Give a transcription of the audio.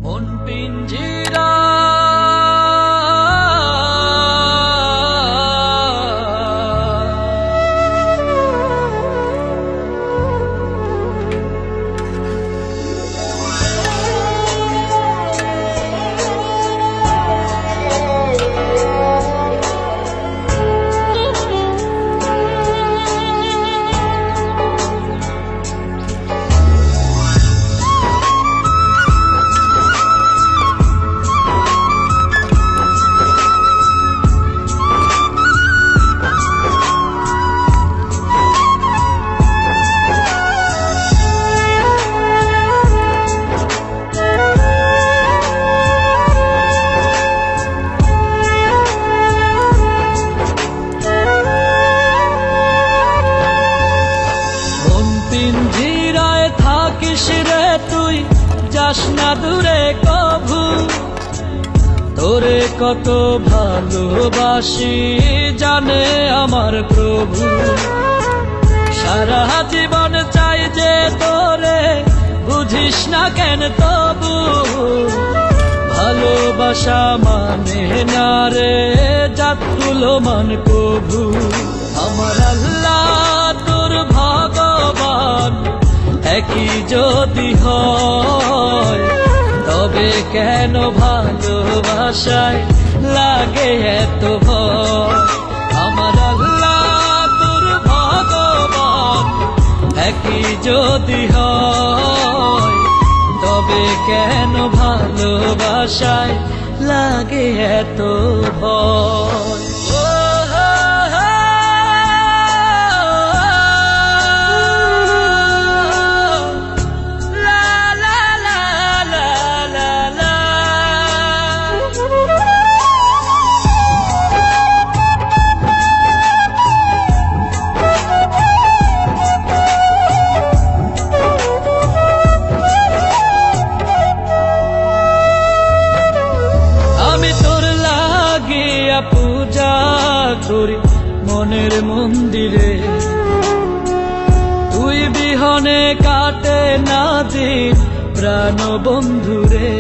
মন পিঞ্জিরা পিঞ্জিরায় থাকিস রে তুই, যাস না দূরে কভু। তোরে কত ভালোবাসি জানে আমার প্রভু। সারা জীবন চাই যে তোরে, বুঝিস না কেন তবু। ভালোবাসা মানে না রে জাতুলো মান কভু। আমার আল্লাহ তোর ভগবান একই যদি হয়, তবে কেন ভালোবাসায় লাগে এত ভয়। আমার আল্লাহ তোর ভগবান একই যদি হয়, তবে কেন ভালোবাসায় লাগে এত ভয়। পূজা করি মনের মন্দিরে, তুই বিহনে কাটে না দিন প্রাণ বন্ধুরে।